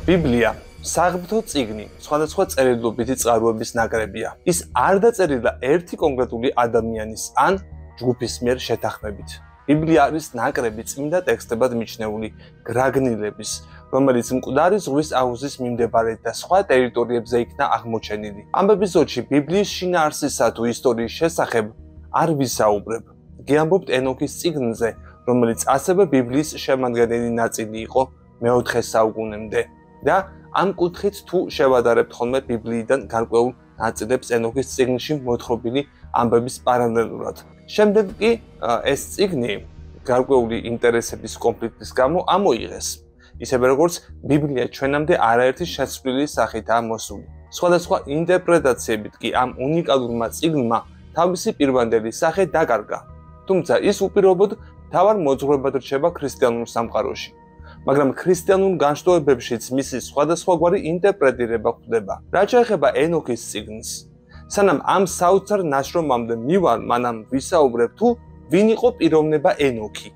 ბიბლია საღმრთო წიგნი, სხვადასხვა წერილობითი წყაროების ნაკრებია. ის არ დაწერილა ერთი კონკრეტული ადამიანის ან ჯგუფის მიერ შეთანხმებით. ბიბლია არის ნაკრები წმინდა ტექსტებად მიჩნეული გრაგნილების, რომელიც მკვდარი ზღვის აუზის მიმდებარედ და სხვა ტერიტორიებზე იქნა აღმოჩენილი. ამ ეპიზოდში ბიბლიის შინაარსისა თუ ისტორიის შესახებ არ ვისაუბრებ. გიამბობთ ენოქის წიგნზე, რომელიც ასევე ბიბლიის შემადგენელი ნაწილი იყო მეოთხე საუკუნემდე და ამ კუთხით თუ შევადარებთ ხოლმე ბიბლიიდან გარკვეულ ნაწილებს ენოქის წიგნში მოთხრობილი ამბების პარალელურად. შემდეგ კი ეს წიგნი გარკვეული ინტერესების კონფლიქტის გამო ამოიღეს. ისევე როგორც ბიბლია ჩვენამდე არაერთი შეცვლილი სახითაა მოსული. სხვადასხვა ინტერპრეტაციებით კი ამ უნიკალურმა წიგნმა თავისი პირვანდელი სახე დაკარგა. თუმცა ის უპირობოდ მთავარ მოძღვრებად რჩება ქრისტიანულ სამყაროში. მაგრამ ქრისტიანულ განშტოებებშიც მისი სხვადასხვაგვარი ინტერპრეტირება ხდება. რაც შეეხება ენოქის წიგნს, სანამ ამ საოცარ ნაშრომამდე მივარ, მანამ ვისაუბრებ თუ ვინ იყო პიროვნება ენოქი.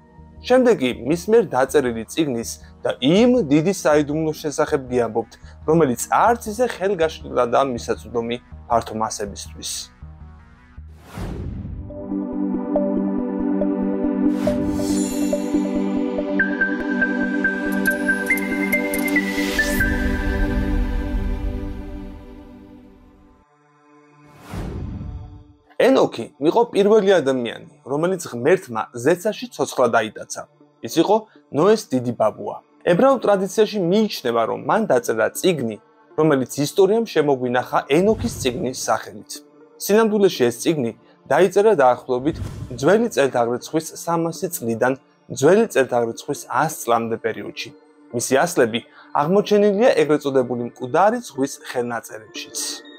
შემდეგ კი მის მიერ დაწერილი წიგნის და იმ დიდი საიდუმლოს შესახებ გიამბობთ, რომელიც არც ისე ხელგაშლილადაა მისაწვდომი ფართო მასებისთვის. ენოქი იყო პირველი ადამიანი, რომელიც ღმერთმა ზეცაში ცოცხლად აიტაცა. ის იყო ნოეს დიდი ბაბუა. ებრაულ ტრადიციაში მიიჩნევა, რომ მან დაწერა წიგნი, რომელიც ისტორიამ შემოგვინახა ენოქის წიგნის სახელით. სინამდვილეში ეს წიგნი დაიწერა დაახლოებით ძველი წელთაღრიცხვის 300 წლიდან ძველი წელთაღრიცხვის 100 წლამდე პერიოდში. მისი ასლები აღმოჩენილია ეგრეთ წოდებული მკვდარი ზღვის ხელნაწერებშიც.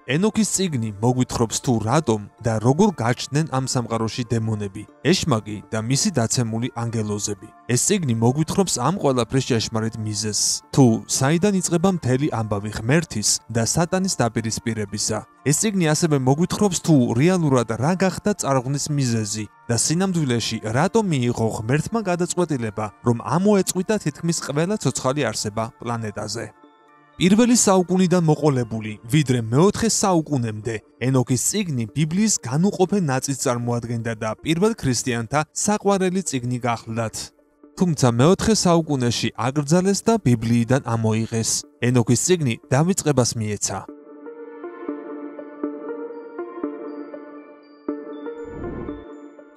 ენოქის წიგნი მოგვითხრობს თუ რატომ და როგორ გაჩნდნენ ამ სამყაროში დემონები, ეშმაკი და მისი დაცემული ანგელოზები. ეს წიგნი მოგვითხრობს ამ ყველაფრის ჭეშმარიტ მიზეზს, თუ საიდან იწყება მთელი ამბავი ღმერთის და სატანის დაპირისპირებისა. ეს წიგნი ასევე მოგვითხრობს თუ რეალურად რა გახდა წარღვნის მიზეზი და სინამდვილეში რატომ მიიღო ღმერთმა გადაწყვეტილება, რომ ამოეწყვიტა თითქმის ყველა ცოცხალი არსება პლანეტაზე. პირველი საუკუნიდან მოყოლებული, ვიდრე მეოთხე საუკუნემდე, ენოქის წიგნი ბიბლიის განუყოფელ ნაწილს წარმოადგენდა და პირველ ქრისტიანთა საყვარელი წიგნი გახლდათ. თუმცა მეოთხე საუკუნეში აკრძალეს და ბიბლიიდან ამოიღეს. ენოქის წიგნი დავიწყებას მიეცა.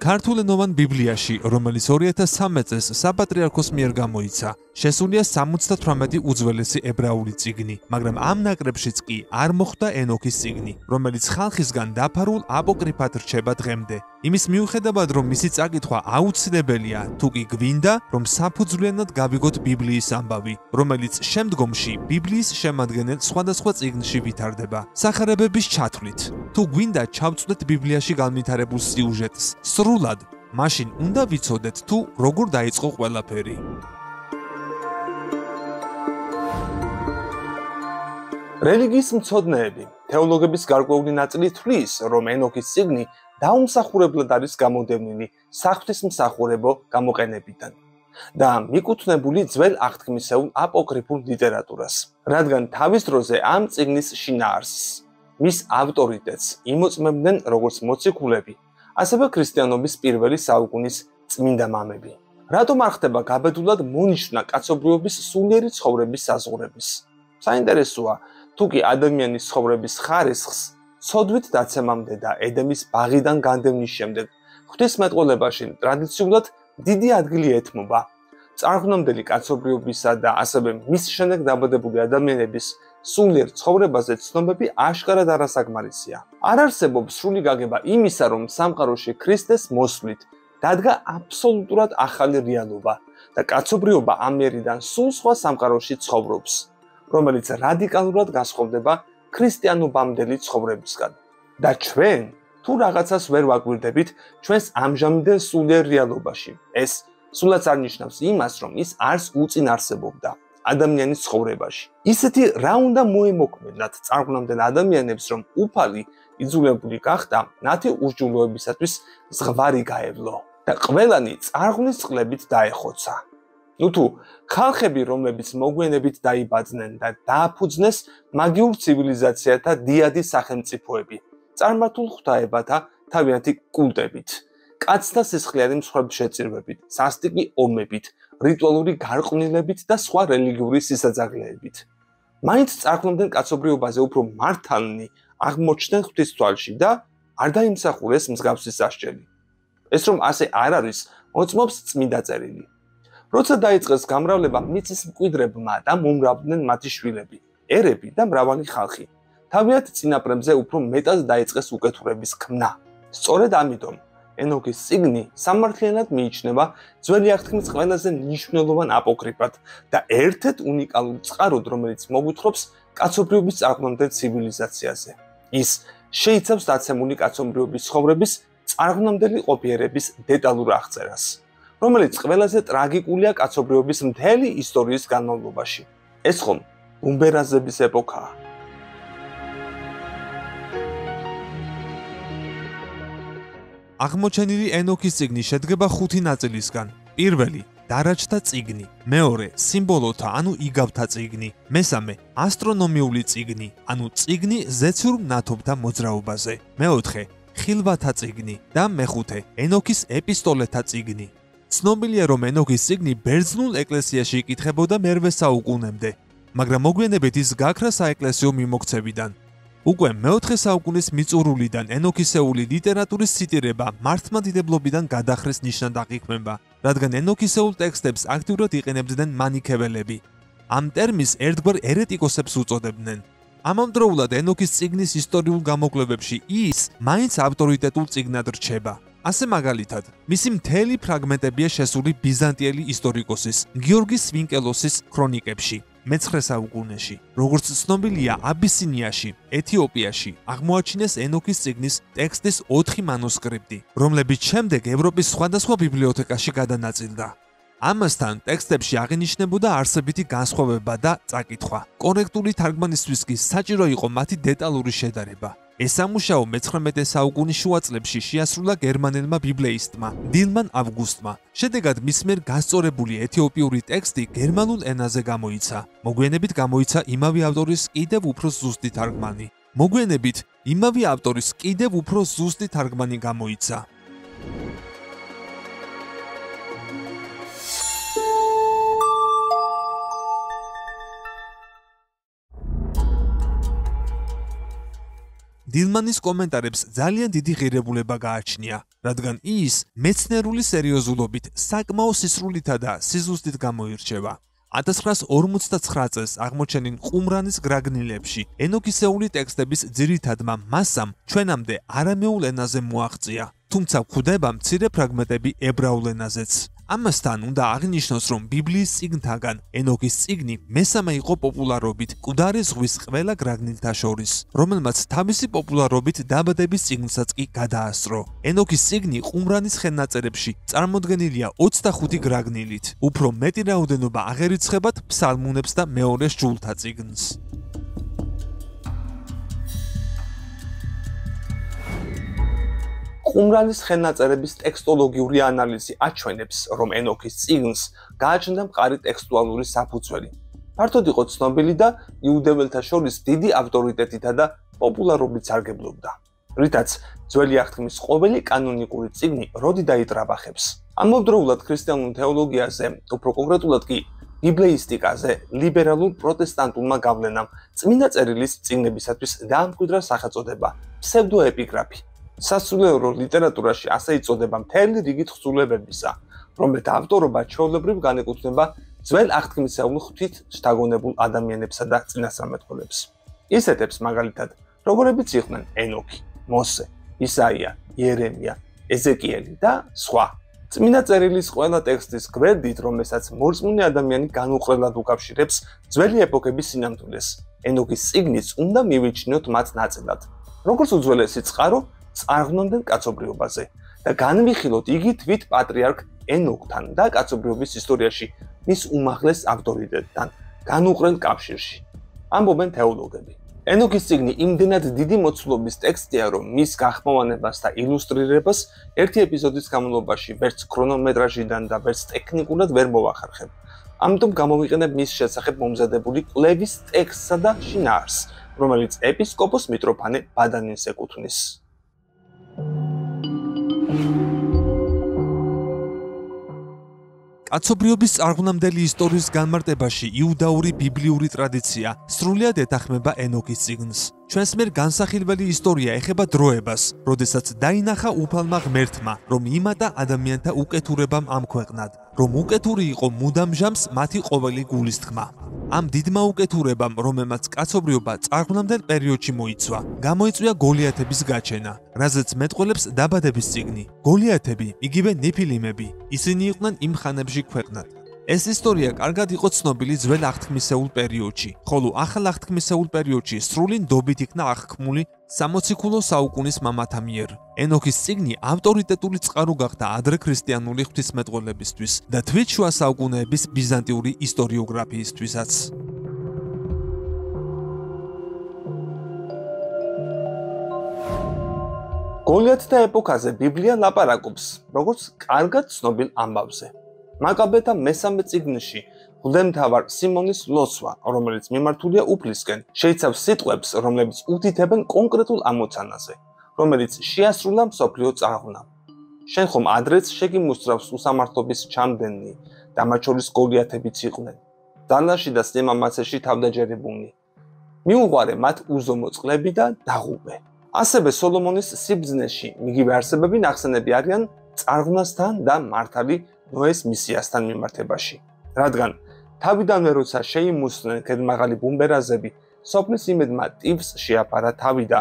ქართულენოვან ბიბლიაში, რომელიც 2013 წელს საპატრიარქოს მიერ გამოიცა, შესულია 78 უძველესი ებრაული წიგნი, მაგრამ ამ ნაკრებშიც კი არ მოხვდა ენოქის წიგნი, რომელიც ხალხისგან დაფარულ აპოკრიფად რჩება დღემდე. იმის მიუხედავად, რომ მისი წაკითხვა აუცილებელია, თუ კი გვინდა, რომ საფუძვლიანად გავიგოთ ბიბლიის ამბავი, რომელიც შემდგომში ბიბლიის შემადგენელ სხვადასხვა წიგნში ვითარდება, სახარებების ჩათვლით. თუ გვინდა ჩავწვდეთ ბიბლიაში განვითარებულ სიუჟეტს, სრულად, მაშინ უნდა ვიცოდეთ თუ როგორ დაიწყო ყველაფერი. რელიგიის მცოდნეები, თეოლოგების გარკვეული ნაწილი თვლის, რომ ენოქის წიგნი დაუმსახურებლად არის გამოდევნილი საღვთისმსახურებო გამოყენებიდან და მიკუთვნებული ძველ აღთქმისეულ აპოკრიფულ ლიტერატურას, რადგან თავის დროზე ამ წიგნის შინაარსს, მის ავტორიტეტს იმოწმებდნენ როგორც მოციქულები, ასევე ქრისტიანობის პირველი საუკუნის წმინდა მამები. რატომ არ ხდება გაბედულად მონიშნა კაცობრიობის სულიერი ცხოვრების საზღვრების? საინტერესოა, თუ კი ადამიანის ცხოვრების ხარისხს ცოდვით დაცემამდე და ედემის ბაღიდან განდევნის შემდეგ ღვთისმეტყველებაში ტრადიციულად დიდი ადგილი ეთმობა. წარღვნამდელი კაცობრიობისა და ასევე მის შემდეგ დაბადებული ადამიანების სულიერ ცხოვრებაზე ცნობები აშკარად არასაკმარისია. არ არსებობს სრული გაგება იმისა, რომ სამყაროში ქრისტეს მოსვლით დადგა აბსოლუტურად ახალი რეალობა და კაცობრიობა ამ მერიდან სულ სხვა სამყაროში ცხოვრობს, რომელიც რადიკალურად განსხვავდება ქრისტიანობამდელი ცხოვრებისგან. და ჩვენ თუ რაღაცას ვერ ვაკვირდებით ჩვენს ამჟამინდელ სულიერ რეალობაში, ეს სულაც არ ნიშნავს იმას, რომ ის არც უწინარსებობდა ადამიანის ცხოვრებაში. ისეთი რა უნდა მოემოქმედნათ წარღვნამდელ ადამიანებს, რომ უფალი იძულებული გახდა მათი ურჯულოებისათვის ზღვარი გაევლო. და ყველანი წარღვნის წყლებით დაეხოცა. თუ ხალხები, რომლებიც მოგვიანებით დაიბადნენ და დააფუძნეს მაგიურ ცივილიზაციათა დიადი სახელმწიფოები, წარმართულ ღვთაებათა თავიანთი კულტებით, კაცთა სისხლიანი მსხვერპლშეწირვებით, სასტიკი ომებით, რიტუალური გარყვნილებით და სხვა რელიგიური სისაძაღლეებით. მაინც წარქმნდნენ კაცობრიობაზე უფრო მართალნი აღმოჩნდნენ ღვთის თვალში და არ დაიმსახურეს მსგავსი სასჯელი. ეს რომ ასე არ არის, მოწმობს წმინდა წერილი. როცა დაიწყეს გამრავლება მიწის მკვიდრებმა და მომრავლდნენ მათი შვილები, ერები და მრავალი ხალხი. თავიანთ წინაპრებზე უფრო მეტად დაიწყეს უკეთურების ქმნა. სწორედ ამიტომ ენოქის წიგნი სამართლიანად მიიჩნევა ძველი აღთქმის ყველაზე მნიშვნელოვან აპოკრიფად და ერთ-ერთ უნიკალურ წყაროდ, რომელიც მოგვითხრობს კაცობრიობის წარღვნამდელ ცივილიზაციაზე. ის შეიცავს დაცემული კაცობრიობის ცხოვრების წარღვნამდელი ყოფიერების დეტალურ აღწერას, რომელიც ყველაზე ტრაგიკულია კაცობრიობის მთელი ისტორიის განმავლობაში. ეს ხომ ბუმბერაზების ეპოქაა. აღმოჩენილი ენოქის წიგნი შედგება 5 ნაწილისგან. პირველი დარაჯთა წიგნი, მეორე სიმბოლოთა ანუ იგავთა წიგნი, მესამე ასტრონომიული წიგნი, ანუ წიგნი ზეცურ მნათობთა მოძრაობაზე, მეოთხე ხილვათა წიგნი და მეხუთე ენოქის ეპისტოლეთა წიგნი. ცნობილია, რომ ენოქის წიგნი ბერძნულ ეკლესიაში იკითხებოდა მე-8 საუკუნემდე, მაგრამ მოგვიანებით ის გაქრა საეკლესიო მიმოქცევიდან. უკვე მე-4 საუკუნის მიწურულიდან ენოქისეული ლიტერატურის ციტირება მართლმადიდებლობიდან გადახრეს ნიშნად აღიქმება, რადგან ენოქისეულ ტექსტებს აქტიურად იყენებდნენ მანიქეველები. ამ ტერმინს ერთგვარ ერეტიკოსებს უწოდებდნენ. ამავდროულად ენოქის წიგნის ისტორიულ გამოკვლევებში ის მაინც ავტორიტეტულ წიგნად რჩება. ასე მაგალითად, მისი მთელი ფრაგმენტებია შესული ბიზანტიელი ისტორიკოსის გიორგი სვინკელოსის ქრონიკებში მე-9 საუკუნეში. როგორც ცნობილია, აბისინიაში, ეთიოპიაში აღმოაჩინეს ენოქის წიგნის ტექსტის 4 მანუსკრიპტი, რომლებიც შემდეგ ევროპის სხვადასხვა ბიბლიოთეკაში გადანაწილდა. ამასთან ტექსტებში აღინიშნებოდა არსებითი განსხვავება და წაკითხვა. კორექტული თარგმანისთვის კი საჭირო იყო მათი დეტალური შედარება. ეს სამუშაო მე-19 საუკუნის შუა წლებში შეასრულა გერმანელმა ბიბლიისტმა დილმან ავგუსტმა. შედეგად მის მიერ გასწორებული ეთიოპიური ტექსტი გერმანულ ენაზე გამოიცა. მოგვიანებით გამოიცა იმავე ავტორის კიდევ უფრო ზუსტი თარგმანი გამოიცა. დილმანის კომენტარებს ძალიან დიდი ღირებულება გააჩნია, რადგან ის მეცნიერული სერიოზულობით, საკმაო სისრულითა და სიზუსტით გამოირჩევა. 1959 წელს აღმოჩენილ ყუმრანის გრაგნილებში ენოქისეული ტექსტების ძირითადმა მასამ ჩვენამდე არამეულ ენაზე მოაღწია, თუმცა გვხვდება მცირე ფრაგმენტები ებრაულ ენაზეც. ამასთან უნდა აღინიშნოს, რომ ბიბლიის წიგნთაგან ენოქის წიგნი მესამე იყო პოპულარობით მკვდარი ზღვის ყველა გრაგნილთა შორის, რომელმაც თავისი პოპულარობით დაბადების წიგნსაც კი გადაასწრო. ენოქის წიგნი ყუმრანის ხელნაწერებში წარმოდგენილია 25 გრაგნილით. უფრო მეტი რაოდენობა აღერიცხებათ ფსალმუნებს და მეორე სჯულთა წიგნს. ყუმრანის ხელნაწერების ტექსტოლოგიური ანალიზი აჩვენებს, რომ ენოქის წიგნს გააჩნდა მყარი ტექსტუალური საფუძველი. ფართოდ იყო ცნობილი და იუდეველთა შორის დიდი ავტორიტეტითა და პოპულარობით სარგებლობდა, რითაც ძველი აღთქმის ყოველი კანონიკური წიგნი როდი დაიტრაბახებს. ამავდროულად ქრისტიანულ თეოლოგიაზე, უფრო კონკრეტულად კი ბიბლიისტიკაზე, ლიბერალურ პროტესტანტულმა გავლენამ წმინდა წერილის წიგნებისათვის დაამკვიდრა სახელწოდება ფსევდოეპიგრაფი. სასულიერო ლიტერატურაში ასე იწოდება მთელი რიგი თხზულებებისა, რომელთა ავტორობა ჩვეულებრივ განეკუთვნება ძველ აღთქმისეულ ღვთით შთაგონებულ ადამიანებსა და წინასწარმეტყველებს. ისეთებს მაგალითად, როგორებიც იყვნენ ენოქი, მოსე, ისაია, იერემია, ეზეკიელი და სხვა. წმინდა წერილის ყველა ტექსტის გვერდით, რომელსაც მორწმუნე ადამიანი განუყრელად უკავშირებს ძველი ეპოქების სინამდვილეს, ენოქის წიგნიც უნდა მივიჩნიოთ მათ ნაწილად, როგორც უძველესი წყარო წარღვნამდელ კაცობრიობაზე და განვიხილოთ იგი თვით პატრიარქ ენოქთან და კაცობრიობის ისტორიაში მის უმაღლეს ავტორიტეტთან განუყრელ კავშირში. ამბობენ თეოლოგები. ენოქის წიგნი იმდენად დიდი მოცულობის ტექსტია, რომ მის გახმოვანებას და ილუსტრირებას ერთი ეპიზოდის განმავლობაში ვერც ქრონომეტრაჟიდან და ვერც ტექნიკურად ვერ მოვახერხებ. ამიტომ გამოვიყენებ მის შესახებ მომზადებული კვლევის ტექსტსა და შინაარსს, რომელიც ეპისკოპოს მიტროფანე ბადანინს ეკუთვნის. კაცობრიობის წარღვნამდელი ისტორიის განმარტებაში იუდაური ბიბლიური ტრადიცია სრულიად ეთანხმება ენოქის წიგნს. ჩვენს მიერ განსახილველი ისტორია ეხება დროებას, როდესაც დაინახა უფალმა ღმერთმა, რომ იმატა ადამიანთა უკეთურებამ ამ ქვეყნად, რომ უკეთური იყო მუდამ ჟამს მათი ყოველი გულისთქმა. ამ დიდმა უკეთურებამ, რომელმაც კაცობრიობა წარღვნამდელ პერიოდში მოიცვა, გამოიწვია გოლიათების გაჩენა, რაზეც მეტყველებს დაბადების წიგნი. გოლიათები, იგივე ნეფილიმები, ისინი იყვნენ იმ ხანებში ქვეყნად. ეს ისტორია კარგად იყო ცნობილი ძველ აღთქმისეულ პერიოდში, ხოლო ახალ აღთქმისეულ პერიოდში სრული ნდობით იქნა აღქმული 60 საუკუნის მამათა მიერ. ენოქის წიგნი ავტორიტეტული წყარო გახდა ადრე ქრისტიანული ღვთისმეტყველებისთვის და თვით შუა საუკუნეების ბიზანტიური ისტორიოგრაფიისთვისაც. გოლიათთა ეპოქაზე ბიბლია ლაპარაკობს, როგორც კარგად ცნობილ ამბავზე. მაკაბეთა მესამე წიგნში მღვდელმთავარ სიმონის ლოცვა, რომელიც მიმართულია უფლისკენ, შეიცავს სიტყვებს, რომლებიც უთითებენ კონკრეტულ ამოცანაზე, რომელიც შეასრულა მსოფლიო წარღვნამ. შენ ხომ ადრეც შეგიმუსწრავს უსამართლობის ჩამდენნი და მათ შორის გოლიათებიც იყვნენ. ძალაში და სიმამაცეში თავდაჯერებულნი. მიუღარე მათ უზომო წყლები და დაღუპე. ასევე სოლომონის სიბრძნეში მიგივე არსებები ნახსენები არიან წარღვნასთან და მართალი ნოეს მისიასთან მიმართებაში. რადგან თავიდანვე როცა შეიმუსნენ ქედმაღალი ბუმბერაზები, სოფლის იმედმა ტივს შეაფარა თავი და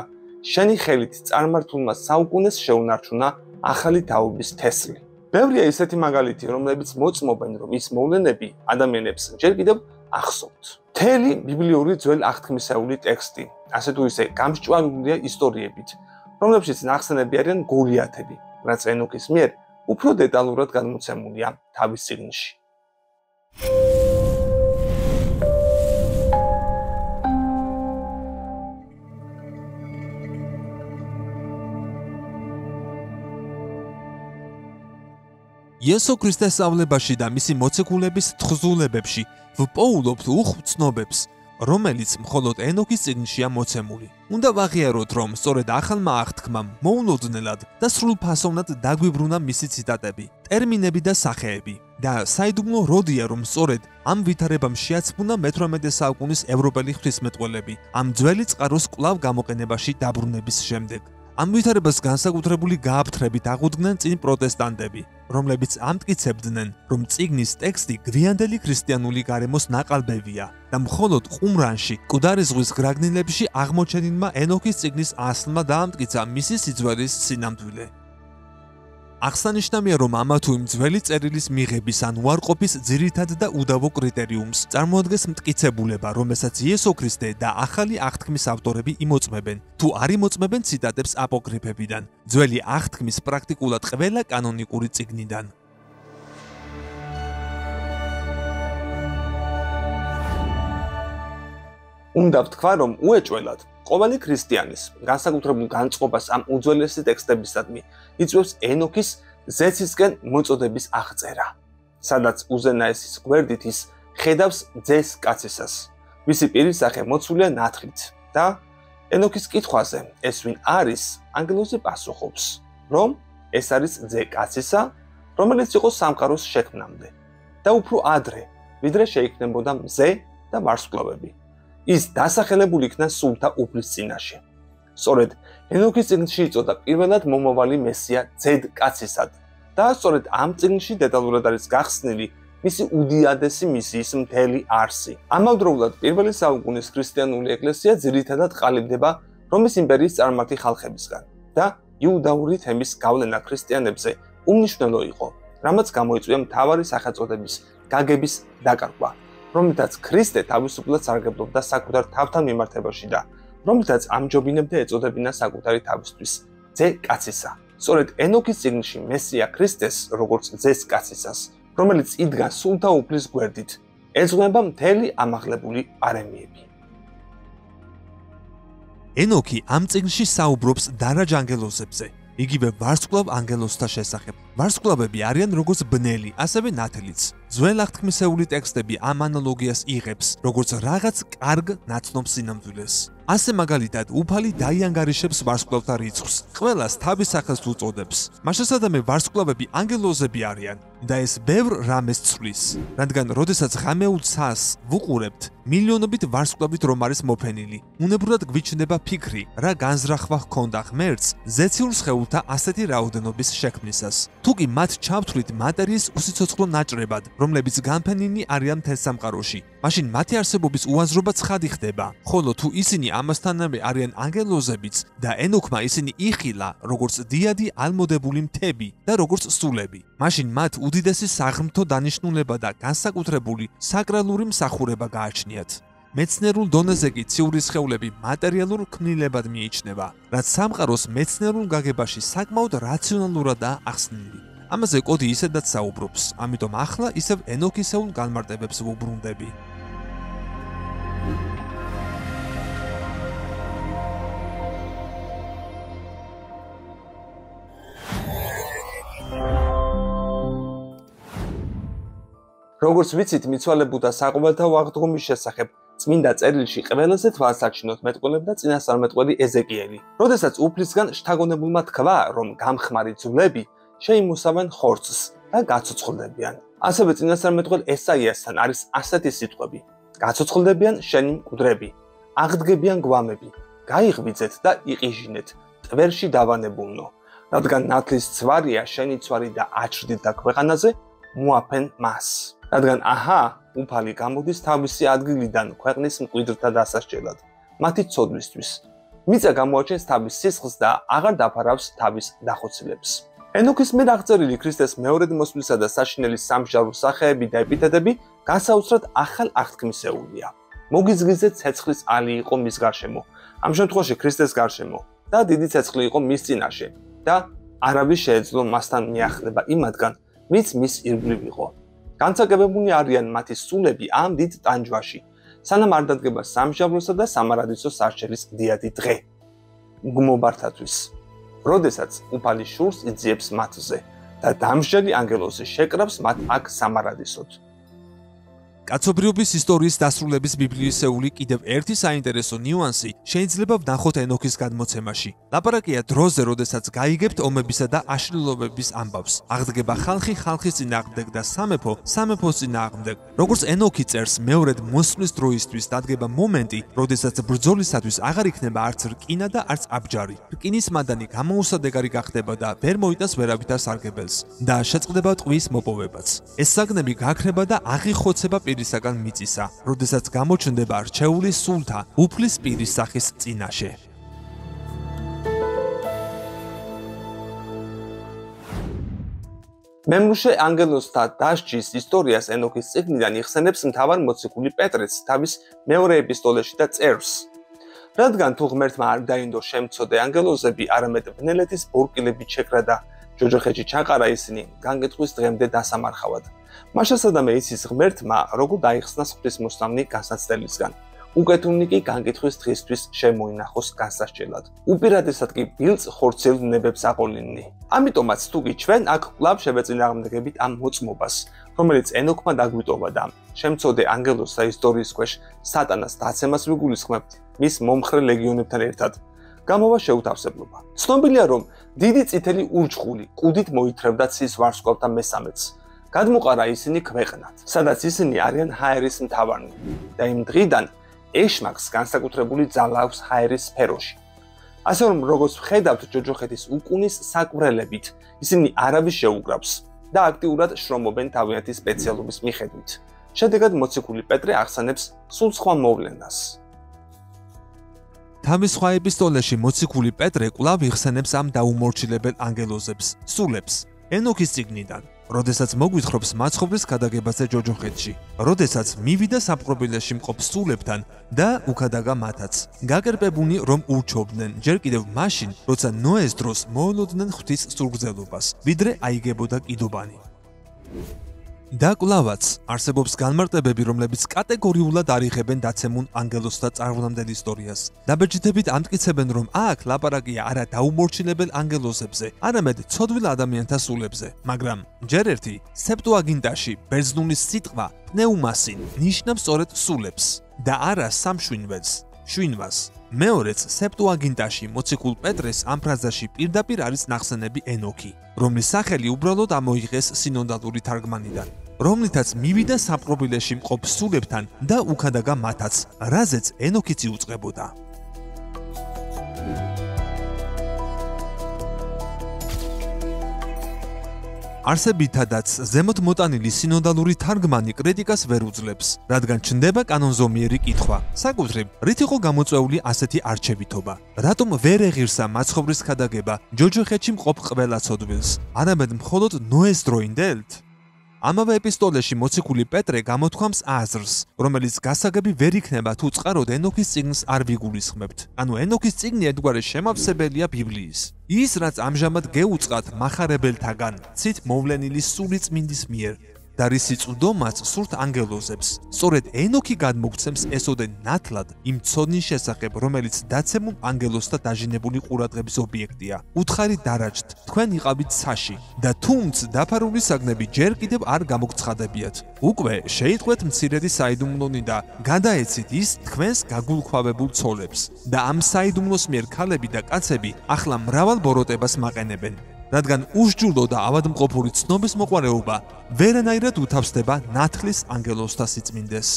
შენი ხელით წარმართულმა საუკუნეს შეუნარჩუნა ახალი თაობის თესლი. ბევრია ისეთი მაგალითი, რომლებიც მოწმობენ, რომ ის მოვლენები ადამიანებს ჯერ კიდევ ახსოვთ. მთელი ბიბლიური ძველ აღთქმისეული ტექსტი, ასე თუ ისე გამსჭვალულია ისტორიებით, რომლებშიც ნახსენები არიან გოლიათები, რაც ენოქის მიერ უფრო დეტალურად განმოცემულია თავის წიგნში. იესო ქრისტეს სწავლებაში და მისი მოციქულების თხზულებებში ვპოულობთ უხვ ცნობებს, რომელიც მხოლოდ ენოქის წიგნშია მოცემული. უნდა ვაღიაროთ, რომ სწორედ ახალმა აღთქმამ მოულოდნელად და სრულფასოვნად დაგვიბრუნა მისი ციტატები, ტერმინები და სახეები. და საიდუმლო როდია, რომ სწორედ ამ ვითარებამ შეაცმუნა მე-18 საუკუნის ევროპელი ღვთისმეტყველები, ამ ძველი წყაროს კვლავ გამოყენებაში დაბრუნების შემდეგ. ამ ვითარებას განსაკუთრებული გააფთრებით აღუდგნენ წინ პროტესტანტები, რომლებიც ამტკიცებდნენ, რომ წიგნის ტექსტი გვიანდელი ქრისტიანული გარემოს ნაყალბებია და მხოლოდ ყუმრანში, მკვდარი ზღვის გრაგნილებში აღმოჩენილმა ენოქის წიგნის ასლმა დაამტკიცა მისი სიძველის სინამდვილე. აღსანიშნავია, რომ ამა თუ იმ ძველი წერილის მიღების ან უარყოფის ძირითად და უდავო კრიტერიუმს წარმოადგენს მტკიცებულება, რომელსაც იესო ქრისტე და ახალი აღთქმის ავტორები იმოწმებენ, თუ არ იმოწმებენ ციტატებს აპოკრიფებიდან, ძველი აღთქმის პრაქტიკულად ყველა კანონიკური წიგნიდან. უნდა ვთქვა, რომ უეჭველად ყოველი ქრისტიანის განსაკუთრებულ განწყობას ამ უძველესი ტექსტებისადმი იწვევს ენოქის ზეცისკენ მოწოდების აღწერა, სადაც უზენაესის გვერდით ის ხედავს ძეს კაცისას, მისი პირისახე მოცულია ნათხით და ენოქის კითხვაზე ეს ვინ არის, ანგელოზი პასუხობს, რომ ეს არის ძე კაცისა, რომელიც იყო სამყაროს შექმნამდე და უფრო ადრე, ვიდრე შეიქმნებოდა მზე და ვარსკვლავები. ის დასახელებული იქნა სულთა უფლის წინაშე. სწორედ ენოქის წიგნში იწოდა პირველად მომავალი მესია ძედ კაცისად და სწორედ ამ წიგნში დეტალურად არის გახსნილი მისი უდიადესი მისიის მთელი არსი. ამავდროულად პირველი საუკუნის ქრისტიანული ეკლესია ძირითადად ყალიბდება რომის იმპერიის წარმართი ხალხებისგან და იუდაური თემის გავლენა ქრისტიანებზე უმნიშვნელო იყო, რამაც გამოიწვია მთავარი სახელწოდების გაგების დაკარგვა, რომლითაც ქრისტე თავისუფლად სარგებლობდა საკუთარ თავთან მიმართებაში და რომლითაც ამჯობინებდა ეწოდებინა საკუთარი თავისთვის ძე კაცისა. სწორედ ენოქის წიგნში მესია ქრისტეს, როგორც ძეს კაცისას, რომელიც იდგა სულთა უფლის გვერდით, ეძღვნება მთელი ამაღლებული პარემიები. ენოქი ამ წიგნში საუბრობს დარაჯ ანგელოზებზე. იგივე ვარსკვლავ ანგელოზთა შესახებ. ვარსკვლავები არიან როგორც ბნელი, ასევე ნათლიც. ძველ აღთქმისეული ტექსტები ამ ანალოგიას იღებს, როგორც რაღაც კარგ ნაცნობ სინამდვილეს. ასე მაგალითად, უფალი დაიანგარიშებს ვარსკვლავთა რიცხვს, ყველას თავის სახელს უწოდებს. მაშასადამე ვარსკვლავები ანგელოზები არიან და ეს ბევრ რამეს ცვლის, რადგან როდესაც ღამეულ ცას ვუყურებთ, მილიონობით ვარსკვლავით რომ არის მოფენილი, უნებურად გვიჩნდება ფიქრი, რა განზრახვა ჰქონდა ღმერთს ზეციურ სხეულთა ასეთი რაოდენობის შექმნისას. თუკი მათ ჩავთვლით მატერიის უსიცოცხლო ნაჭრებად, რომლებიც განფენილი არიან მთელ სამყაროში, მაშინ მათი არსებობის უაზრობა ცხადი ხდება, ხოლო თუ ისინი ამასთანავე არიან ანგელოზებიც და ენოქმა ისინი იხილა, როგორც დიადი ალმოდებული მთები და როგორც სულები, მაშინ მათ უდიდესი საღმრთო დანიშნულება და განსაკუთრებული საკრალური მსახურება გააჩნიათ. მეცნიერულ დონეზე კი ციური სხეულები მატერიალურ ქმნილებად მიიჩნევა, რაც სამყაროს მეცნიერულ გაგებაში საკმაოდ რაციონალურადაა ახსნილი. ამაზე კოდი ისედაც საუბრობს, ამიტომ ახლა ისევ ენოქისეულ განმარტებებს ვუბრუნდები. როგორც ვიცით, მიცვალებულთა საყოველთაო აღდგომის შესახებ წმინდა წერილში ყველაზე თვალსაჩინოდ მეტყველებდა წინასწარმეტყველი ეზეკიელი. როდესაც უფლისგან შთაგონებულმა თქვა, რომ გამხმარი ძვლები შეიმოსავენ ხორცს და გაცოცხლდებიან. ასევე წინასწარმეტყველ ესაიასთან არის ასეთი სიტყვები: გაცოცხლდებიან შენი მკვდრები, აღდგებიან გვამები, გაიღვიძეთ და იყიჟინეთ, ტვერში დავანებულნო, რადგან ნათლის ცვარია შენი ცვარი და აჩრდით და ქვეყანაზე მოაფენ მას. რადგან აჰა, უფალი გამოდის თავისი ადგილიდან ქვეყნის მკვიდრთა დასასჯელად, მათი ცოდვისთვის. მიწა გამოაჩენს თავის სისხლს და აღარ დაფარავს თავის დახოცილებს. ენოქის მიერ აღწერილი ქრისტეს მეორედ მოსვლისა და საშინელის სამსჯავრო სახეები და ეპითეტები განსაოცრად ახალ აღთქმისეულია. მოგიზგიზე ცეცხლის ალი იყო მის გარშემო, ამ შემთხვევაში ქრისტეს გარშემო, და დიდი ცეცხლი იყო მის წინაშე და არავის შეეძლო მასთან მიახლება იმათგან, ვინც მის ირგვლივ იყო. განსაკუთრებული არიან მათი სულები ამ დიდ ტანჯვაში, სანამ არ დადგება სამსჯავროსა და სამარადისო სარჩელის დიადი დღე. მგმობართათვის, როდესაც უფალი შურს იძიებს მათზე და დამსჯელი ანგელოზი შეკრავს მათ აქ სამარადისოდ. კაცობრიობის ისტორიის დასრულების ბიბლიისეული კიდევ ერთი საინტერესო ნიუანსი შეიძლება ვნახოთ ენოქის გადმოცემაში. ლაპარაკია დროზე, როდესაც გაიგებთ ომებისა და აშლილობების ამბავს. აღდგება ხალხი ხალხის წინააღმდეგ და სამეფო სამეფოს წინააღმდეგ. როგორც ენოქი წერს, მეორედ მოსვლის დროისთვის დადგება მომენტი, როდესაც ბრძოლისათვის აღარ იქნება არც რკინა და არც აბჯარი. რკინის მადანი გამოუსადეგარი გახდება და ვერ მოიტანს ვერავითარ სარგებელს და შეწყდება ტყვის მოპოვებაც. ეს საგნები გაქრება და აღიხოცება პირისაგან მიწისა, როდესაც გამოჩნდება რჩეული სულთა უფლის პირის სახის წინაშე. მემუშე ანგელოზთა დასჯის ისტორიას ენოქის წიგნიდან იხსენებს მთავარ მოციქული პეტრეც თავის მეორე ეპისტოლეში და წერს. რადგან თუ ღმერთმა არ დაინდო შემცოდე ანგელოზები, არამედ ბნელეთის ბორკილებით შეკრა და ჯოჯოხეთში ჩაყარა ისინი განგეთქვის დღემდე დასამარხავად. მაშასადამე იცის ღმერთმა, როგორ დაიხსნას ღვთისმოსწამნი განსაცდელისგან. უკეთუნი კი განგეთქვის დღისთვის შემოინახოს განსასჯელად. უპირატესად კი ბილწ ხორცილ ნებებს აყოლინნი. ამიტომაც თუკი ჩვენ აქ კვლავ შევეწინააღმდეგებით ამ მოწმობას, რომელიც ენოქმა დაგვიტოვა და შემცოდე ანგელოზთა ისტორიის ქვეშ სატანას დაცემას ვიგულისხმებთ მის მომხრე ლეგიონებთან ერთად, გამოვა შეუთავსებლობა. ცნობილია, რომ დიდი წითელი ურჩხული კუდით მოითრევდა ცის ვარსკვლავთა მესამედს. გადმოყარა ისინი ქვეყნად, სადაც ისინი არიან ჰაერის მთავარნი და იმ დღიდან ეშმაკს განსაკუთრებული ძალა აქვს ჰაერის სფეროში. ასე რომ როგორც ვხედავთ ჯოჯოხეთის უკუნის საკვრელებით, ისინი არავის შეუკრავს და აქტიურად შრომობენ თავიანთი სპეციალობის მიხედვით. შედეგად მოციქული პეტრე ახსენებს სულ სხვა მოვლენას. თავის სხვა ეპისტოლეში მოციქული პეტრე კვლავ იხსენებს ამ დაუმორჩილებელ ანგელოზებს, სულებს, ენოქის წიგნიდან. როდესაც მოგვითხრობს მაცხოვრის გადაგებაზე ჯოჯოხეთში, როდესაც მივიდა საპყრობილეში მყოფ სულებთან და უკადაგა მათაც. გაკერპებუნი რომ ურჩობდნენ, ჯერ კიდევ მაშინ, როცა ნოეს დროს მოულოდნენ ღვთის სულგრძელობას, ვიდრე აიგებოდა კიდობანი. და კვლავაც არსებობს განმარტებები, რომლებიც კატეგორიულად არიღებენ დაცემულ ანგელოზთა წარმომავლელ ისტორიას. დაბეჭდებით ამტკიცებენ, რომ აქ ლაპარაკია არა დაუმორჩილებელ ანგელოზებზე, არამედ ცოდვილ ადამიანთა სულებზე. მაგრამ ჯერ ერთი სეპტუაგინტაში ბერძნული სიტყვა პნეუმასი ნიშნავს სწორედ სულებს და არა სამშვინველს, შვინვას. მეორეც სეპტუაგინტაში მოციქულ პეტრეს ამ ფრაზაში პირდაპირ არის ნახსენები ენოქი, რომლის სახელი უბრალოდ ამოიღეს სინოდალური თარგმანიდან, რომლითაც მივიდა საპყრობილეში მყოფ სულებთან და უქადაგა მათაც, რაზეც ენოქიც იუწყებოდა. არსებითადაც ზემოთ მოტანილი სინოდალური თარგმანი კრიტიკას ვერ უძლებს, რადგან ჩნდება კანონზომიერი კითხვა, საკუთრებ რით იყო გამოწვეული ასეთი არჩევითობა, რატომ ვერ ეღირსა მაცხოვრის ქადაგება ჯოჯოხეთში მყოფ ყველა ცოდვილს, არამედ მხოლოდ ნოეს დროინდელთ? ამავე ეპისტოლეში მოციქული პეტრე გამოთქვამს აზრს, რომელიც გასაგები ვერ იქნება თუ წყაროდ ენოქის წიგნს არ ვიგულისხმებთ. ანუ ენოქის წიგნი ერთგვარი შემავსებელია ბიბლიის. ის, რაც ამჟამად გეუწყათ მახარებელთაგან, ცით მოვლენილი სული წმინდის მიერ და რისი წვდომაც სურთ ანგელოზებს. სწორედ ენოქი გადმოგცემს ესოდენ ნათლად იმ ცოდნის შესახებ, რომელიც დაცემულ ანგელოზთა დაჟინებული ყურადღების ობიექტია. უთხარი დარაჯთ, თქვენ იყავით ცაში და თუმც დაფარული საგნები ჯერ კიდევ არ გამოგცხადებიათ. უკვე შეიტყვეთ მცირედი საიდუმლონი და გადაეცით ის თქვენს გაგულქვავებულ ცოლებს და ამ საიდუმლოს მიერ ქალები და კაცები ახლა მრავალ ბოროტებას მაყენებენ. რადგან უშჯულო და ავადმყოფური ცნობის მოყვარეობა ვერანაირად უთავსდება ნათლის ანგელოზთა სიწმინდეს.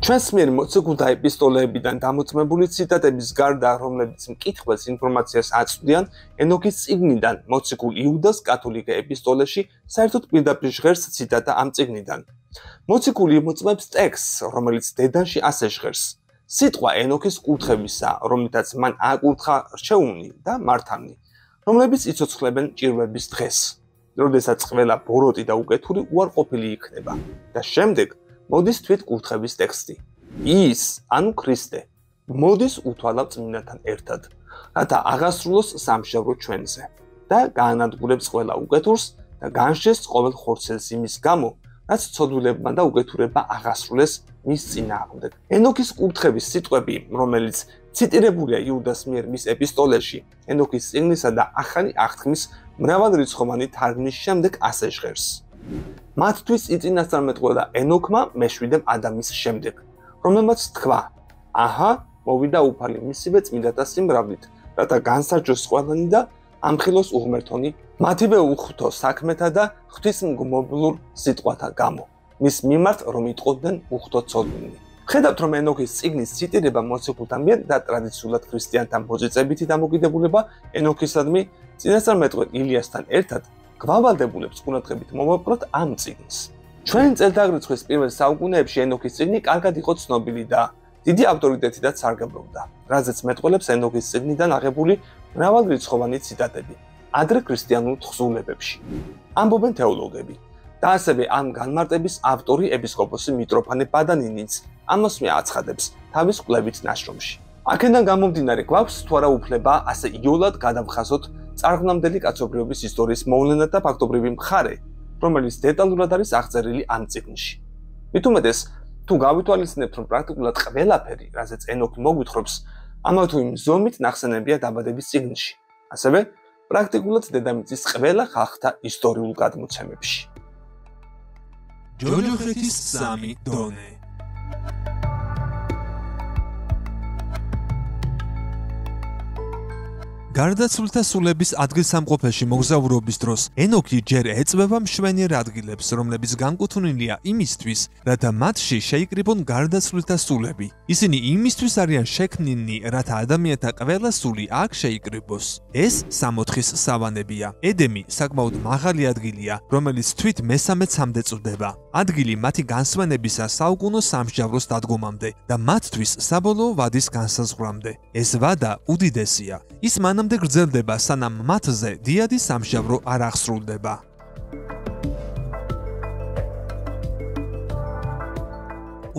ჩვენს მიერ მოციქულთა ეპისტოლეებიდან დამოწმებული ციტატების გარდა, რომლებიც მკითხველს ინფორმაციას აწვდიან, ენოქის წიგნიდან მოციქულ იუდას კათოლიკე ეპისტოლეში საერთოდ პირდაპირ ჟღერს ციტატა ამ წიგნიდან. მოციქული მოწმებს ტექსტს, რომელიც დედანში ასე ჟღერს. სიტყვა ენოქის კურთხებისა, რომლითაც მან აკურთხა რჩეუნი და მართამნი, რომლებიც იცოცხლებენ ჭირვების დღეს, როდესაც ყველა ბოროტი და უკეთური უარყოფილი იქნება და შემდეგ მოდის თვით კურთხების ტექსტი. ის, ანუ ქრისტე, მოდის უთვალავ წმინდანთან ერთად, რათა აღასრულოს სამშაბრო ჩვენზე და გაანადგურებს ყველა უკეთურს და განშეს ყოველ ხორცელს იმის გამო, რაც ცოდვილებმა და უკეთურებმა აღასრულეს მის წინააღმდეგ. ენოქის კურთხების სიტყვები, რომელიც ციტირებულია იუდას მიერ მის ეპისტოლეში, ენოქის წიგნისა და ახალი აღთქმის მრავალრიცხოვანი თარგმნის შემდეგ ასე ჟღერს. მათთვის იწინასწარმეტყველა ენოქმა მეშვიდე ადამის შემდეგ, რომელმაც თქვა: აჰა, მოვიდა უფალი მისივე წმინდათა სიმრავლით, რათა განსარჯოს ყველანი და ამხილოს უღმერთონი მათივე უხთო საქმეთა და ღვთისმგმობლურ სიტყვათა გამო, მის მიმართ რომ იტყოდნენ უხთო ცოდნინი. ხედავთ, რომ ენოქის წიგნის ციტირება მოციქულთა მიერ და ტრადიციულად ქრისტიანთა მოწიწებითი დამოკიდებულება ენოქისადმი წინასწარმეტყველ ილიასთან ერთად გვალვალდებულებს ყურადღებით მოვაპყროთ ამ წიგნს. ჩვენ წელთაღრიცხვის პირველ საუკუნეებში ენოქის წიგნი კარგად იყო ცნობილი და დიდი ავტორიტეტითაც სარგებლობდა, რაზეც მეტყველებს ენოქის წიგნიდან აღებული მრავალრიცხოვანი ციტატები ადრე ქრისტიანულ თხზულებებში. ამბობენ თეოლოგები და ასევე ამ განმარტების ავტორი ეპისკოპოსი მიტროფანე ბადანინიც ამასვე აცხადებს თავის კვლევით ნაშრომში. აქედან გამომდინარე გვაქვს თუ არა უფლება ასე იოლად გადავხაზოთ წარღვნამდელი კაცობრიობის ისტორიის მოვლენა და ფაქტობრივი მხარე, რომელიც დეტალურად არის აღწერილი ამ წიგნში. მით უმეტეს, თუ გავითვალისწინებთ, რომ პრაქტიკულად ყველაფერი, რაზეც ენოქი მოგვითხრობს, ამა თუ იმ ზომით ნახსენებია დაბადების წიგნში, ასევე პრაქტიკულად დედამიწის ყველა ხალხთა ისტორიულ გადმოცემებში. ჯოჯოხეთის სამი დონე. გარდაცვლილთა სულების ადგილსამყოფელში მოგზაურობის დროს ენოქი ჯერ ეწვევა მშვენიერ ადგილებს, რომლებიც განკუთვნილია იმისთვის, რათა მათში შეიკრიბონ გარდაცვლილთა სულები. ისინი იმისთვის არიან შექმნილნი, რათა ადამიანთა ყველა სული აქ შეიკრიბოს. ეს 64-ის სავანებია. ედემი საკმაოდ მაღალი ადგილია, რომელიც თვით მესამე-ცამდე წვდება. ადგილი მათი განსვენებისა საუკუნო სამსჯავროს დადგომამდე და მათთვის საბოლოო ვადის განსაზღვრამდე. ეს ვადა უდიდესია. ის მანამდე გრძელდება, სანამ მათზე დიადი სამსჯავრო არ აღსრულდება.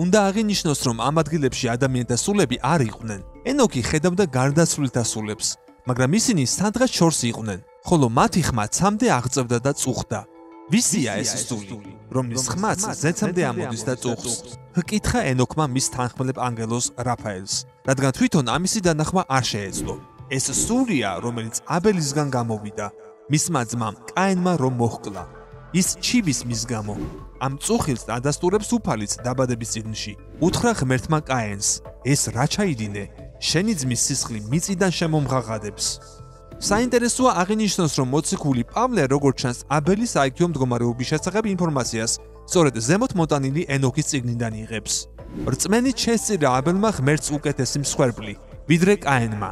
უნდა აღინიშნოს, რომ ამ ადგილებში ადამიანთა სულები არ იყვნენ. ენოქი ხედავდა გარდაცვლილთა სულებს, მაგრამ ისინი სადღაც შორს იყვნენ, ხოლო მათი ხმა ცამდე აღწევდა და წუხდა. ვისია ეს სული, რომლის ხმაც ზეცამდე ამოდის და წუხს? ჰკითხა ენოქმა მის თანხმლებ ანგელოზ რაფაელს, რადგან თვითონ ამისი დანახვა არ შეეძლო. ეს სულია, რომელიც აბელისგან გამოვიდა, მისმა ძმამ კაენმა რომ მოჰკლა. ის ჩიბის მის გამო. ამ წუხილს ადასტურებს უფალიც დაბადების წიგნში. უთხრა ღმერთმა კაენს, ეს რა ჩაიდინე? შენი ძმის სისხლი მიწიდან შემომღაღადებს. საინტერესოა აღინიშნოს, რომ მოციქული პავლე როგორც ჩანს აბელის საიქიო მდგომარეობის შესახებ ინფორმაციას სწორედ ზემოთ მოტანილი ენოქის წიგნიდან იღებს. რწმენით შესწირა აბელმა ღმერთს უკეთესი მსხვერპლი, ვიდრე კაენმა.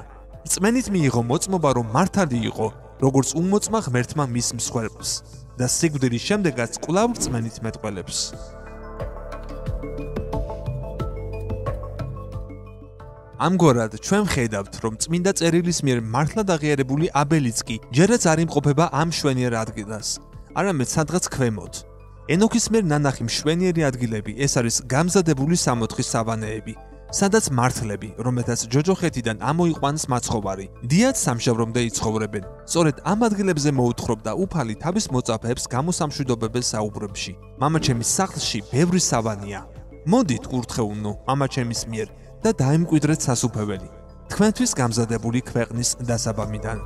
რწმენით მიიღო მოწმობა, რომ მართალი იყო, როგორც უმოწმა ღმერთმა მის მსხვერპლს და სიკვდილის შემდეგაც კვლავ რწმენით მეტყველებს. ამგვარად ჩვენ ხედავთ, რომ წმინდა წერილის მიერ მართლად აღიარებული აბელიც კი ჯერაც არ იმყოფება ამ მშვენიერ ადგილას, არამედ სადღაც ქვემოთ. ენოქის მიერ ნანახი მშვენიერი ადგილები ეს არის გამზადებული სამოთხის სავანეები, სადაც მართლები, რომელთაც ჯოჯოხეთიდან ამოიყვანს მაცხოვარი, დიად სამშაბრომდე იცხოვრებენ. სწორედ ამ ადგილებზე მოუთხრობდა უფალი თავის მოწაფეებს გამოსამშვიდობებელ საუბრებში. მამაჩემის სახლში ბევრი სავანია. მოდით გურთხევნო მამაჩემის მიერ და დაემკვიდრეთ სასუფეველი, თქვენთვის გამზადებული ქვეყნის დასაბამიდან.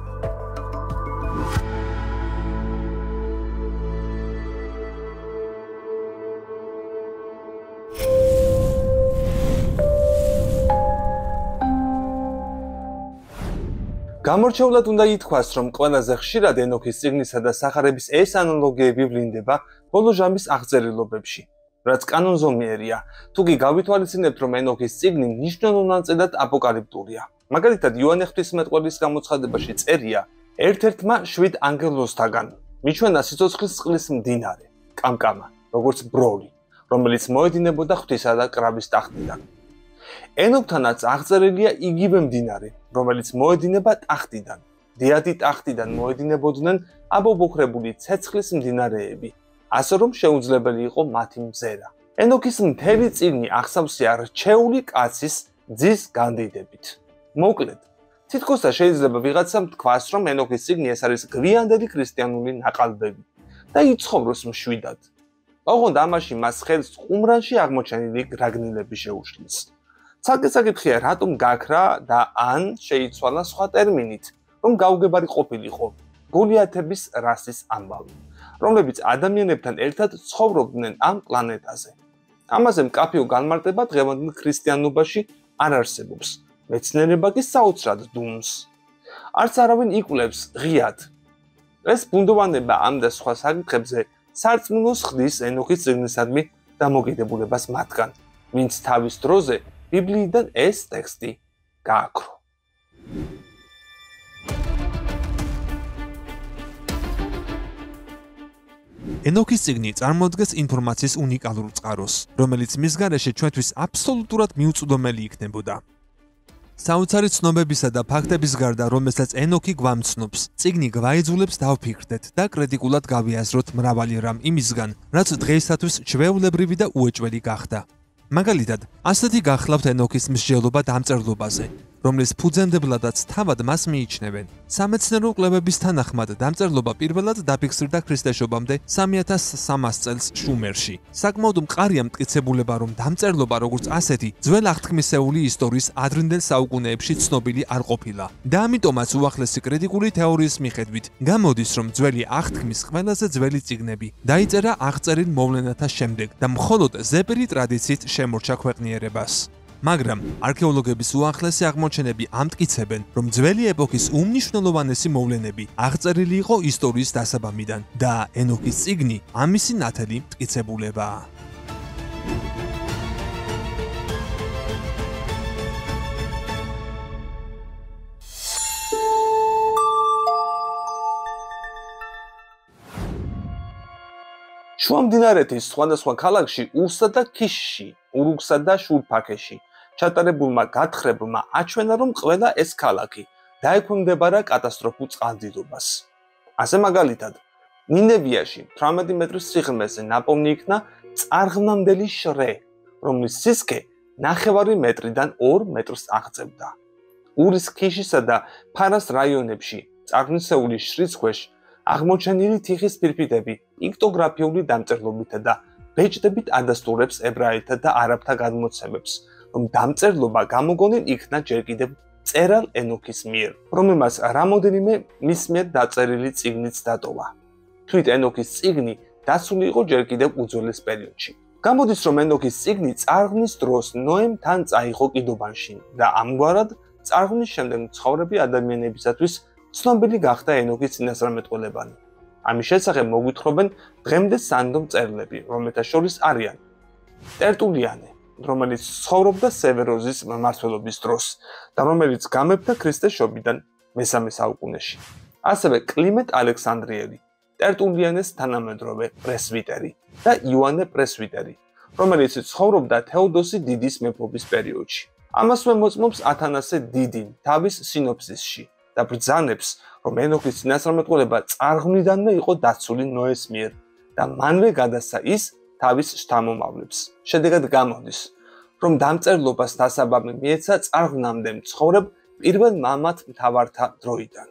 გამორჩეულად უნდა ითქვას, რომ ყველაზე ხშირად ენოქის წიგნისა და სახარების ეს ანალოგიები ვლინდება ბოლო ჟამის აღწერილობებში, რაც კანონზომიერია. თუ კი გავითვალისწინებთ, რომ ენოქის წიგნი მნიშვნელოვნ ნაწილად აპოკალიფტურია. მაგალითად, იოანე ღვთისმეტყველის გამოცხადებაში წერია, ერთ-ერთმა 7 ანგელოზთაგან მიჩვენა სიცოცხლის წყლის მდინარე, კამკამა, როგორც ბროლი, რომელიც მოედინებოდა ღვთისა და კრავის ტახტიდან. ენოქთანაც აღწერილია იგივე მდინარე, რომელიც მოედინება ტახტიდან. დიადი ტახტიდან მოედინებოდნენ აბობოქრებული ცეცხლის მდინარეები, ასე რომ შეუძლებელი იყო მათი მზერა. ენოქის მთელი წიგნი ახსავსია რჩეული კაცის ძის განდიდებით. მოკლედ, თითქოს შეიძლება ვიღაცამ თქვას, რომ ენოქის წიგნი ეს არის გვიანდელი ქრისტიანული ნაყალბები და იცხოვროს მშვიდად. ოღონდ ამაში მას ხელს ყუმრანში აღმოჩენილი გრაგნილები შეუშლის. ცალკე საკითხია, რატომ გაქრა და ან შეიცვალა სხვა ტერმინით, რომ გაუგებარი ყოფილიყო გოლიათების რასის ამბავი, რომლებიც ადამიანებთან ერთად ცხოვრობდნენ ამ პლანეტაზე. ამაზე მკაფიო განმარტება დღევანდელ ქრისტიანობაში არ არსებობს. მეცნიერება კი საოცრად დუმს. არც არავინ იკვლევს ღიად. ეს ბუნდოვანება ამ და სხვა საკითხებზე სარწმუნოს ხდის ენოქის წიგნისადმი დამოკიდებულებას მათგან, ვინც თავის დროზე ბიბლიიდან ეს ტექსტი გააქრო. ენოქის წიგნი წარმოადგენს ინფორმაციის უნიკალურ წყაროს, რომელიც მის გარეშე ჩვენთვის აბსოლუტურად მიუწვდომელი იქნებოდა. საოცარი ცნობებისა და ფაქტების გარდა, რომელსაც ენოქი გვამცნობს, წიგნი გვაიძულებს დავფიქრდეთ და კრიტიკულად გავიაზროთ მრავალი რამ იმისგან, რაც დღეისათვის ჩვეულებრივი და უეჭველი გახდა. მაგალითად, ასეთი გახლავთ ენოქის მსჯელობა დამწერლობაზე, რომლის ფუძემდებლადაც თავად მას მიიჩნევენ. სამეცნიერო კვლევების თანახმად დამწერლობა პირველად დაფიქსირდა ქრისტეშობამდე 3300 წელს შუმერში. საკმაოდ მყარია მტკიცებულება, რომ დამწერლობა როგორც ასეთი ძველ აღთქმისეული ისტორიის ადრინდელ საუკუნეებში ცნობილი არ ყოფილა. და ამიტომაც უახლესი კრიტიკული თეორიის მიხედვით გამოდის, რომ ძველი აღთქმის ყველაზე ძველი წიგნები დაიწერა აღწერილ მოვლენათა შემდეგ და მხოლოდ ზეპირი ტრადიციით შემორჩა ქვეყნიერებას. მაგრამ არქეოლოგების უახლესი აღმოჩენები ამტკიცებენ, რომ ძველი ეპოქის უმნიშვნელოვანესი მოვლენები აღწერილი იყო ისტორიის დასაბამიდან და ენოქის წიგნი ამისი ნათელი მტკიცებულებაა. შუამდინარეთის სხვადასხვა ქალაქში, ურსა და ქიშში, ურუქსა და შურფაქეში ჩატარებულმა გათხრებმა აჩვენა, რომ ყველა ეს ქალაქი დაექვემდებარა კატასტროფულ წყალდიდობას. ასე მაგალითად, ნინევიაში 18 მეტრის სიღრმეზე ნაპოვნი იქნა წარღვნამდელი შრე, რომლის სისქე 9 მეტრიდან 2 მეტრს აღწევდა. ურის ქიშისა და ფარას რაიონებში წარღვნისეული შრის ქვეშ აღმოჩენილი თიხის ფირფიტები პიქტოგრაფიული დამწერლობითა და ბეჭდებით ადასტურებს ებრაელთა და არაბთა გადმოცემებს, რომ დამწერლობა გამოგონილ იქნა ჯერ კიდევ მწერალ ენოქის მიერ, რომელმაც რამოდენიმე მის მიერ დაწერილი წიგნიც დატოვა. თვით ენოქის წიგნი დასული იყო ჯერ კიდევ უძველეს პერიოდში. გამოდის, რომ ენოქის წიგნი წარღვნის დროს ნოემ თან წაიღო კიდობანში და ამგვარად წარღვნის შემდეგ მცხოვრები ადამიანებისათვის ცნობილი გახდა ენოქის წინასწარმეტყველებანი. ამის შესახებ მოგვითხრობენ დღემდე სანდო მწერლები, რომელთა შორის არიან ტერტულიანე, რომელიც ცხოვრობდა სევეროზის მმართველობის დროს და რომელიც გამეფდა ქრისტეს შობიდან მესამე საუკუნეში. ასევე კლიმენტ ალექსანდრიელი, ტერტულიანეს თანამედროვე პრესვიტერი და იოანე პრესვიტერი, რომელიც ცხოვრობდა თეოდოსი დიდის მეფობის პერიოდში. ამასვე მოწმობს ათანასე დიდი თავის სინოფსისში და ბრძანებს, რომ ენოქის წინასწარმეტყველება წარღვნიდანვე იყო დაცული ნოეს მიერ და მანვე გადასცა ის თავის შთამომავლებს. შედეგად გამოდის, რომ დამწერლობას დასაბამი მიეცა წარღვნამდე მცხოვრებ პირველ მამათ მთავართა დროიდან.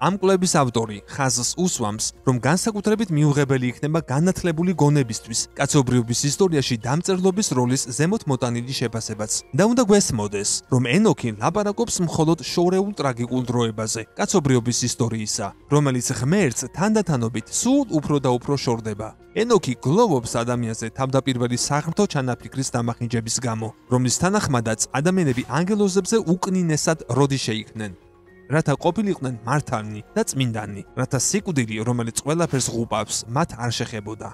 ამ კვლევის ავტორი ხაზს უსვამს, რომ განსაკუთრებით მიუღებელი იქნება განათლებული გონებისთვის კაცობრიობის ისტორიაში დამწერლობის როლის ზემოთ მოტანილი შეფასებაც. და უნდა გვესმოდეს, რომ ენოქი ლაპარაკობს მხოლოდ შორეულ ტრაგიკულ დროებაზე კაცობრიობის ისტორიისა, რომელიც ღმერთს თანდათანობით სულ უფრო და უფრო შორდება. ენოქი გლოვობს ადამიანზე თავდაპირველი საღვთო ჩანაფიქრის დამახინჯების გამო, რომლის თანახმადაც ადამიანები ანგელოზებზე უკნინესად როდი შეიქნენ. რათა ყოფილიყვნენ მართალნი და წმინდანი, რათა სიკვდილი, რომელიც ყველაფერს ღუპავს, მათ არ შეხებოდა.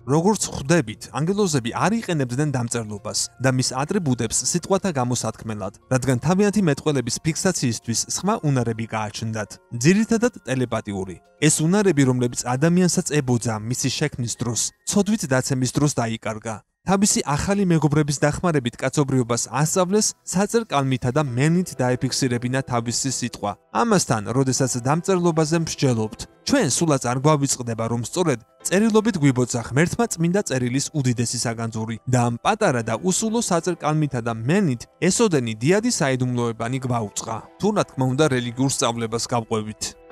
როგორც ხვდებით, ანგელოზები არ იყენებდნენ დამწერლობას და მის ატრიბუტებს სიტყვათა გამოსათქმელად, რადგან თავიანთი მეტყველების ფიქსაციისთვის სხვა უნარები გააჩნდათ, ძირითადად ტელეპათიური. ეს უნარები, რომლებიც ადამიანსაც ებოძა მისი შექმნის დროს, ცოდვით დაცემის დროს დაიკარგა. თავისი ახალი მეგობრების დახმარებით კაცობრიობას ასწავლეს საწერ კალმითა და მელნით დაეფიქსირებინა თავისი სიტყვა. ამასთან, როდესაც დამწერლობაზე მსჯელობთ, ჩვენ სულაც არ გვავიწყდება, რომ სწორედ წერილობით გვიბოცა ღმერთმა წმინდა წერილის უდიდესი საგანძური და ამ პატარა და უსულო საწერ კალმითა და მელნით ესოდენი დიადი საიდუმლოებანი გვაუწყა. თუ რა თქმა უნდა რელიგიურ სწავლებას გავყვევით.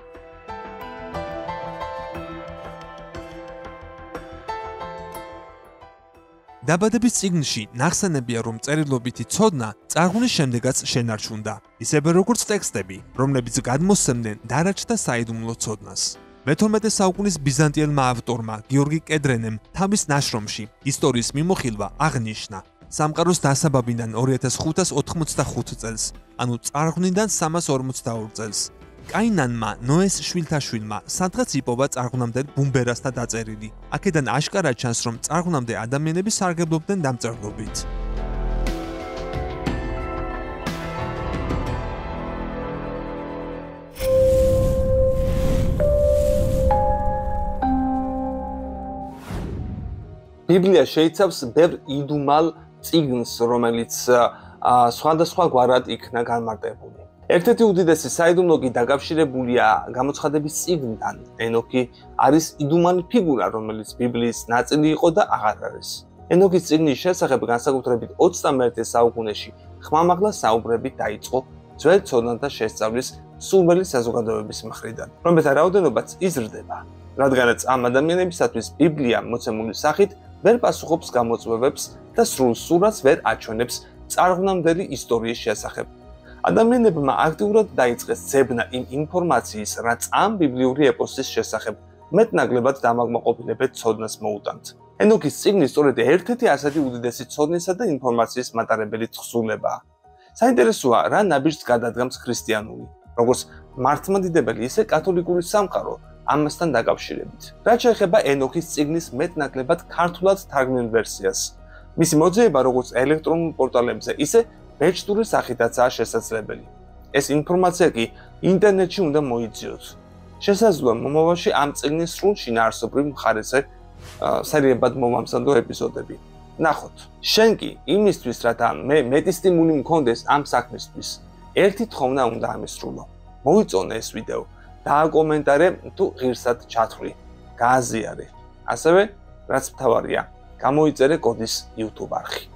დაბადების წიგნში ნახსენებია, რომ წერილობითი ცოდნა წარღვნის შემდეგაც შენარჩუნდა, ისევე როგორც ტექსტები, რომლებიც გადმოსცემდნენ დარაჯთა საიდუმლო ცოდნას. მე-12 საუკუნის ბიზანტიელმა ავტორმა გიორგი კედრენემ თავის ნაშრომში ისტორიის მიმოხილვა აღნიშნა სამყაროს დასაბამიდან 2585 წელს, ანუ წარღვნიდან 342 წელს. კაინანმა ნოეს შვილთაშვილმა სადღაც იპოვა წარღვნამდელ ბუმბერასთან დაწერილი. აქედან აშკარად ჩანს, რომ წარღვნამდე ადამიანები სარგებლობდნენ დამწერლობით. ბიბლია შეიცავს ბევრ იდუმალ წიგნს, რომელიც სხვადასხვა გვარად იქნა განმარტებული. ერთ-ერთი უდიდესი საიდუმლო კი დაკავშირებულია გამოცხადების წიგნთან. ენოქი არის იდუმალი ფიგურა, რომელიც ბიბლიის ნაწილი იყო და აღარ არის. ენოქის წიგნის შესახებ განსაკუთრებით 21 საუკუნეში ხმამაღლა საუბრები დაიწყო ძველ ცოდნათა შესწავლის სულველი საზოგადოების მხრიდან, რომელთა რაოდენობაც იზრდება, რადგანაც ამ ადამიანებისათვის ბიბლია მოცემული სახით ვერ პასუხობს გამოწვევებს და სრულ სურათს ვერ აჩვენებს წარღვნამდელი ისტორიის შესახებ. ადამიანებმა აქტიურად დაიწყეს ძებნა იმ ინფორმაციის, რაც ამ ბიბლიური ეპოსის შესახებ მეტნაკლებად დამაკმაყოფილებელ ცოდნას მოუტანთ. ენოქის წიგნი სწორედ ერთ-ერთი ასეთი უდიდესი ცოდნისა და ინფორმაციის მატარებელი თხზულებაა. საინტერესოა, რა ნაბიჯს გადადგამს ქრისტიანული, როგორც მართლმადიდებელი, ისე კათოლიკური სამყარო ამასთან დაკავშირებით. რაც შეეხება ენოქის წიგნის მეტნაკლებად ქართულად თარგმნილ ვერსიას, მისი მოძიება როგორც ელექტრონულ პორტალებზე, ისე ბეჭდური სახითაცაა შესაძლებელი. ეს ინფორმაცია კი ინტერნეტში უნდა მოიძიოთ. შესაძლოა მომავალში ამ წიგნის სრულ შინაარსობრივ მხარეზე სერიებად მომამზადო ეპიზოდები. ნახოთ. შენ კი იმისთვის, რათა მე მეტი სტიმული მქონდეს ამ საქმისთვის, ერთი თხოვნა უნდა ამისრულო. მოიწონე ეს ვიდეო, დააკომენტარე თუ ღირსად ჩათვლი, გააზიარე. ასევე, რაც მთავარია, გამოიწერე კოდის YouTube არხი.